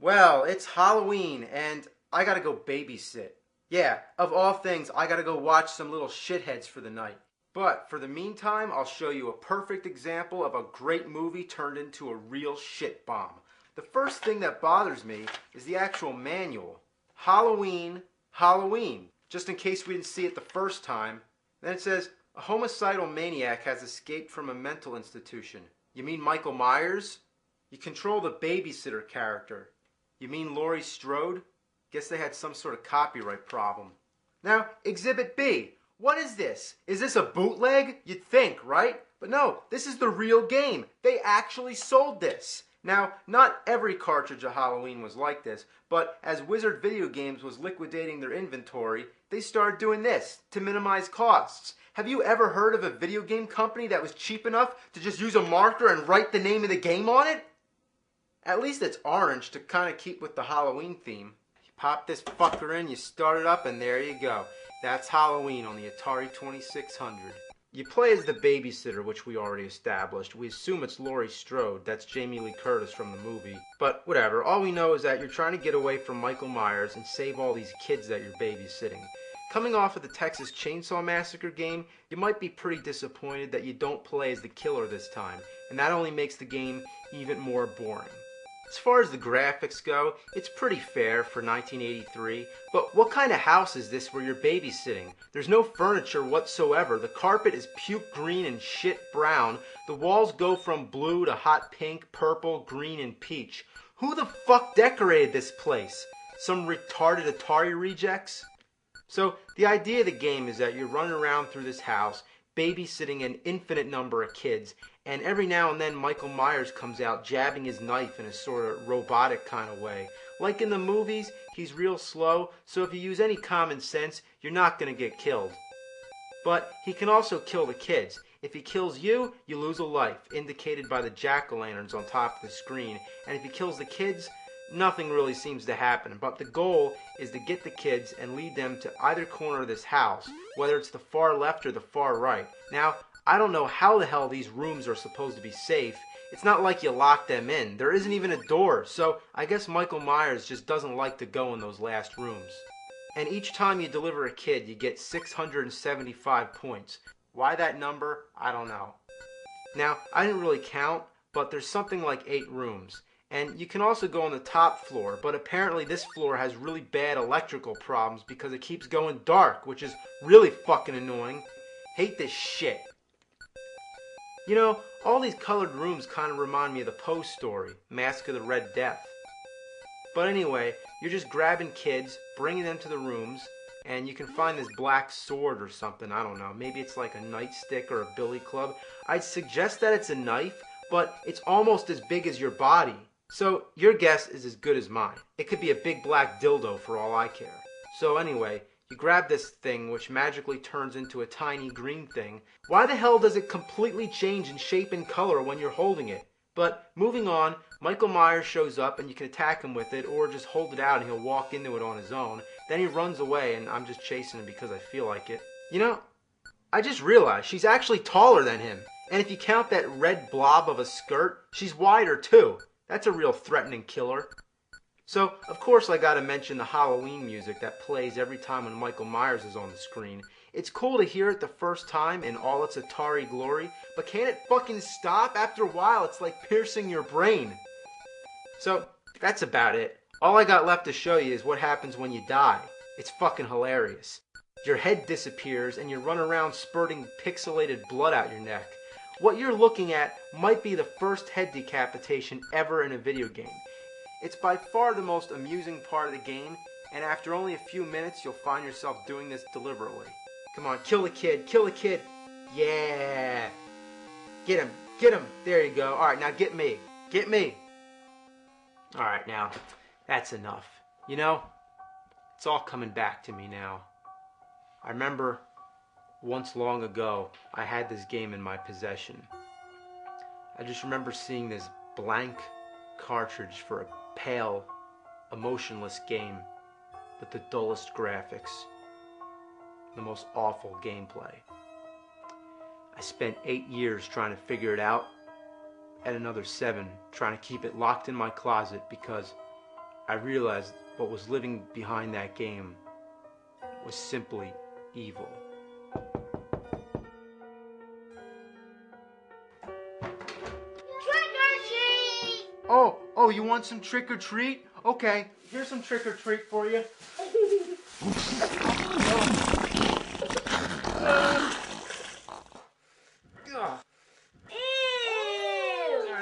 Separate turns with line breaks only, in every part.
Well, it's Halloween and I gotta go babysit. Yeah, of all things, I gotta go watch some little shitheads for the night. But for the meantime, I'll show you a perfect example of a great movie turned into a real shit bomb. The first thing that bothers me is the actual manual. Halloween, Halloween. Just in case we didn't see it the first time. Then it says, a homicidal maniac has escaped from a mental institution. You mean Michael Myers? You control the babysitter character. You mean Laurie Strode? Guess they had some sort of copyright problem. Now, Exhibit B. What is this? Is this a bootleg? You'd think, right? But no, this is the real game. They actually sold this. Now, not every cartridge of Halloween was like this, but as Wizard Video Games was liquidating their inventory, they started doing this to minimize costs. Have you ever heard of a video game company that was cheap enough to just use a marker and write the name of the game on it? At least it's orange to kind of keep with the Halloween theme. You pop this fucker in, you start it up, and there you go. That's Halloween on the Atari 2600. You play as the babysitter, which we already established. We assume it's Laurie Strode. That's Jamie Lee Curtis from the movie. But whatever, all we know is that you're trying to get away from Michael Myers and save all these kids that you're babysitting. Coming off of the Texas Chainsaw Massacre game, you might be pretty disappointed that you don't play as the killer this time, and that only makes the game even more boring. As far as the graphics go, it's pretty fair for 1983, but what kind of house is this where you're babysitting? There's no furniture whatsoever, the carpet is puke green and shit brown, the walls go from blue to hot pink, purple, green, and peach. Who the fuck decorated this place? Some retarded Atari rejects? So, the idea of the game is that you're running around through this house, babysitting an infinite number of kids, and every now and then Michael Myers comes out jabbing his knife in a sort of robotic kind of way. Like in the movies, he's real slow, so if you use any common sense, you're not going to get killed. But he can also kill the kids. If he kills you, you lose a life, indicated by the jack-o'-lanterns on top of the screen, and if he kills the kids, nothing really seems to happen. But the goal is to get the kids and lead them to either corner of this house, whether it's the far left or the far right. Now, I don't know how the hell these rooms are supposed to be safe. It's not like you lock them in. There isn't even a door, so I guess Michael Myers just doesn't like to go in those last rooms. And each time you deliver a kid, you get 675 points. Why that number? I don't know. Now, I didn't really count, but there's something like 8 rooms. And you can also go on the top floor, but apparently this floor has really bad electrical problems because it keeps going dark, which is really fucking annoying. Hate this shit. You know, all these colored rooms kind of remind me of the Poe story, Mask of the Red Death. But anyway, you're just grabbing kids, bringing them to the rooms, and you can find this black sword or something, I don't know. Maybe it's like a nightstick or a billy club. I'd suggest that it's a knife, but it's almost as big as your body. So your guess is as good as mine. It could be a big black dildo for all I care. So anyway, you grab this thing which magically turns into a tiny green thing. Why the hell does it completely change in shape and color when you're holding it? But moving on, Michael Myers shows up and you can attack him with it or just hold it out and he'll walk into it on his own. Then he runs away and I'm just chasing him because I feel like it. You know, I just realized she's actually taller than him. And if you count that red blob of a skirt, she's wider too. That's a real threatening killer. So, of course I gotta mention the Halloween music that plays every time when Michael Myers is on the screen. It's cool to hear it the first time in all its Atari glory, but can't it fucking stop? After a while, it's like piercing your brain. So, that's about it. All I got left to show you is what happens when you die. It's fucking hilarious. Your head disappears and you run around spurting pixelated blood out your neck. What you're looking at might be the first head decapitation ever in a video game. It's by far the most amusing part of the game, and after only a few minutes you'll find yourself doing this deliberately. Come on, kill the kid, kill the kid. Yeah. Get him, get him. There you go. Alright, now get me. Get me. Alright, now, that's enough. You know, it's all coming back to me now. I remember once long ago, I had this game in my possession. I just remember seeing this blank cartridge for a pale, emotionless game with the dullest graphics, the most awful gameplay. I spent 8 years trying to figure it out, and another 7 trying to keep it locked in my closet because I realized what was living behind that game was simply evil.
Trick or treat!
Oh, you want some trick or treat? Okay, here's some trick or treat for you.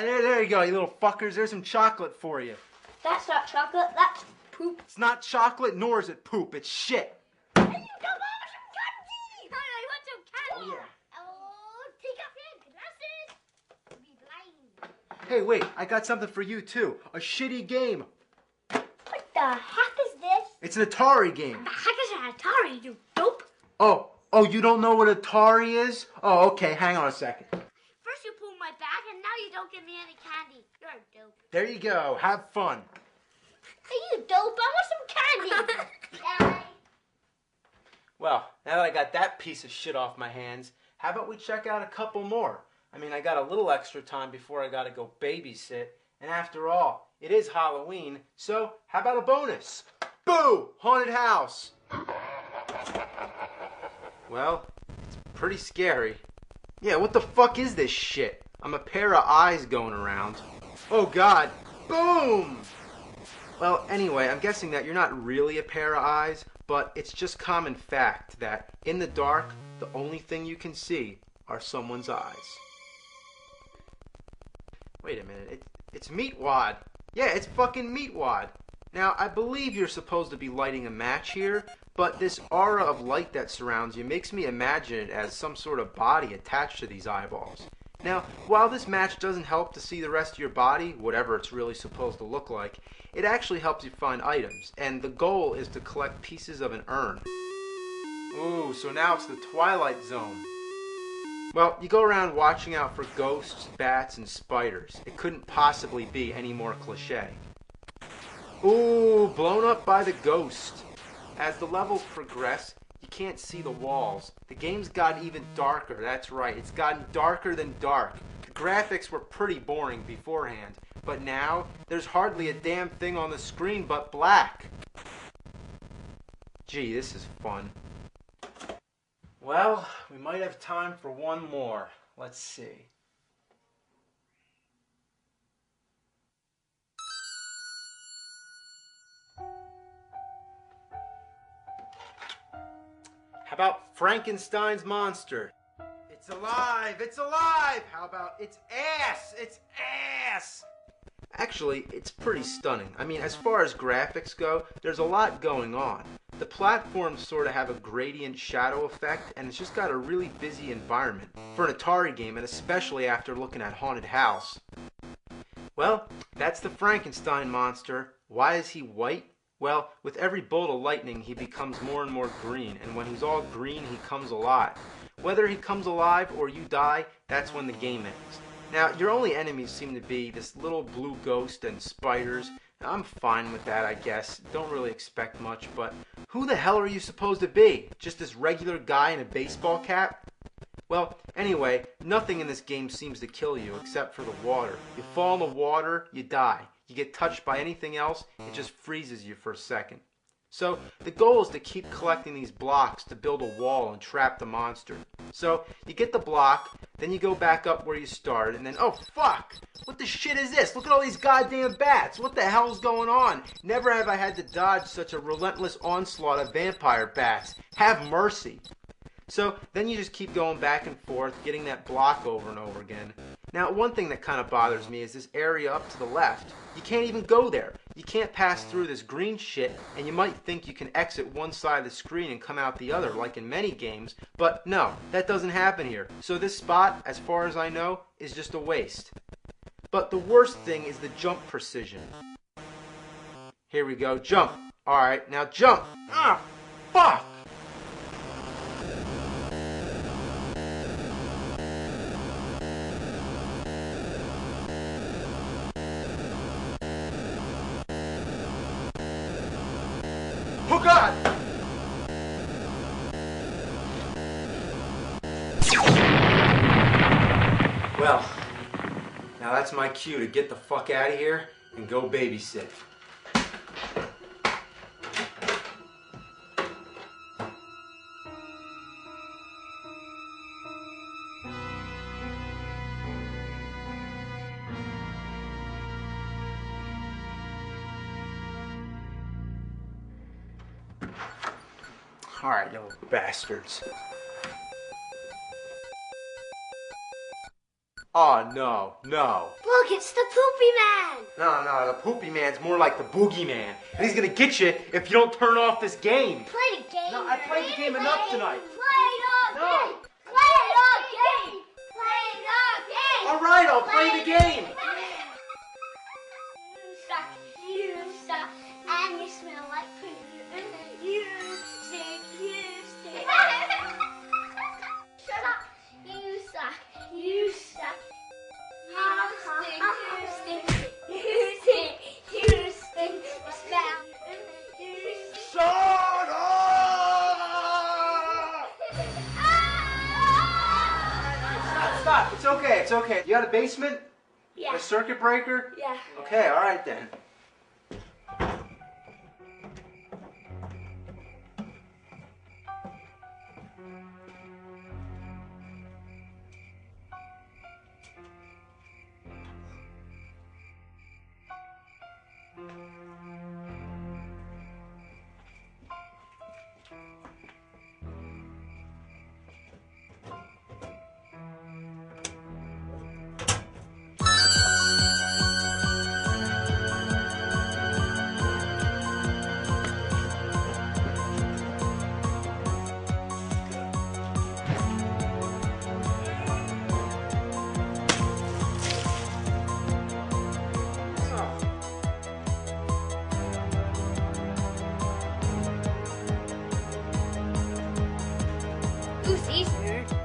There you go, you little fuckers. There's some chocolate for you.
That's not chocolate, that's poop.
It's not chocolate, nor is it poop. It's shit.
Hey, you don't want some candy! I want some candy!
Oh, yeah.
Oh, take off your glasses. You'll be blind.
Hey, wait, I got something for you, too. A shitty game.
What the heck is this?
It's an Atari game.
The heck is an Atari, you dope?
Oh, you don't know what Atari is? Oh, okay, hang on a second.
First you pull my back, and now you don't give me any candy. You're a dope.
There you go. Have fun.
Hey, you dope, I want some candy.
Well, now that I got that piece of shit off my hands, how about we check out a couple more? I mean, I got a little extra time before I gotta go babysit, and after all, it is Halloween, so how about a bonus? Boo! Haunted house! Well, it's pretty scary. Yeah, what the fuck is this shit? I'm a pair of eyes going around. Oh god! Boom! Well, anyway, I'm guessing that you're not really a pair of eyes, but it's just common fact that in the dark, the only thing you can see are someone's eyes. Wait a minute, it's Meatwad. Yeah, it's fucking Meatwad. Now, I believe you're supposed to be lighting a match here, but this aura of light that surrounds you makes me imagine it as some sort of body attached to these eyeballs. Now, while this match doesn't help to see the rest of your body, whatever it's really supposed to look like, it actually helps you find items, and the goal is to collect pieces of an urn. Ooh, so now it's the Twilight Zone. Well, you go around watching out for ghosts, bats, and spiders. It couldn't possibly be any more cliche. Ooh, blown up by the ghost. As the levels progress, you can't see the walls. The game's gotten even darker, that's right, it's gotten darker than dark. The graphics were pretty boring beforehand, but now there's hardly a damn thing on the screen but black. Gee, this is fun. Well, we might have time for one more. Let's see. How about Frankenstein's monster? It's alive! It's alive! How about its ass? Its ass! Actually, it's pretty stunning. I mean, as far as graphics go, there's a lot going on. The platforms sort of have a gradient shadow effect, and it's just got a really busy environment for an Atari game, and especially after looking at Haunted House. Well, that's the Frankenstein monster. Why is he white? Well, with every bolt of lightning, he becomes more and more green, and when he's all green, he comes alive. Whether he comes alive or you die, that's when the game ends. Now, your only enemies seem to be this little blue ghost and spiders. Now, I'm fine with that, I guess. Don't really expect much, but who the hell are you supposed to be? Just this regular guy in a baseball cap? Well, anyway, nothing in this game seems to kill you except for the water. You fall in the water, you die. You get touched by anything else, it just freezes you for a second. So the goal is to keep collecting these blocks to build a wall and trap the monster. So you get the block, then you go back up where you started, and then, oh fuck! What the shit is this? Look at all these goddamn bats! What the hell's going on? Never have I had to dodge such a relentless onslaught of vampire bats. Have mercy. So then you just keep going back and forth, getting that block over and over again. Now, one thing that kind of bothers me is this area up to the left. You can't even go there. You can't pass through this green shit, and you might think you can exit one side of the screen and come out the other, like in many games, but no, that doesn't happen here. So this spot, as far as I know, is just a waste. But the worst thing is the jump precision. Here we go, jump. Alright, now jump. Ah, fuck! Oh God! Well, now that's my cue to get the fuck out of here and go babysit. Alright, you little bastards. Oh, no, no.
Look, it's the Poopy Man.
No, the Poopy Man's more like the Boogie Man. And he's gonna get you if you don't turn off this game.
Play the game.
No, I played the game enough tonight.
Play the game. Play the game. Play the game.
Alright, I'll play the game.
You suck, and you smell like poo. You stink, you stink. Shut up. You suck, you suck. You stink, you stink, you stink, you smell.
Shut up! Stop. It's okay, it's okay. You got a basement?
Yeah.
A circuit breaker?
Yeah.
Okay, alright then.
Who's these nerds?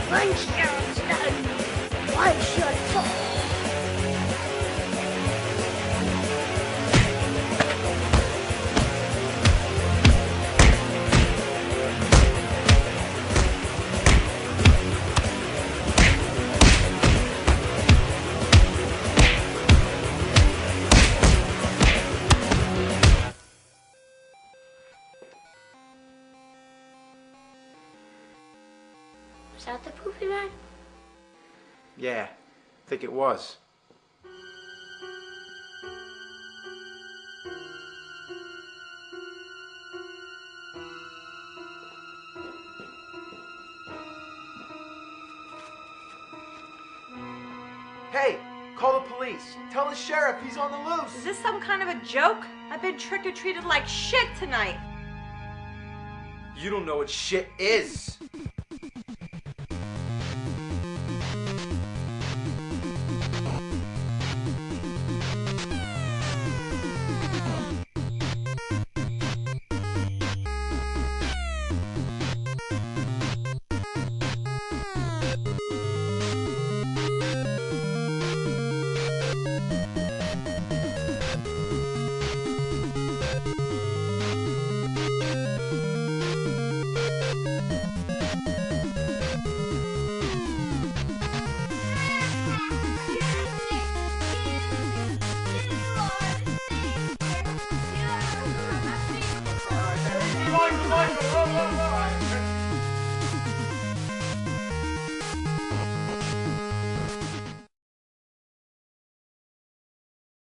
One shot stone, one shot fall. Was that the Poopy Man?
Yeah, I think it was. Hey, call the police. Tell the sheriff he's on the loose.
Is this some kind of a joke? I've been trick-or-treated like shit tonight.
You don't know what shit is.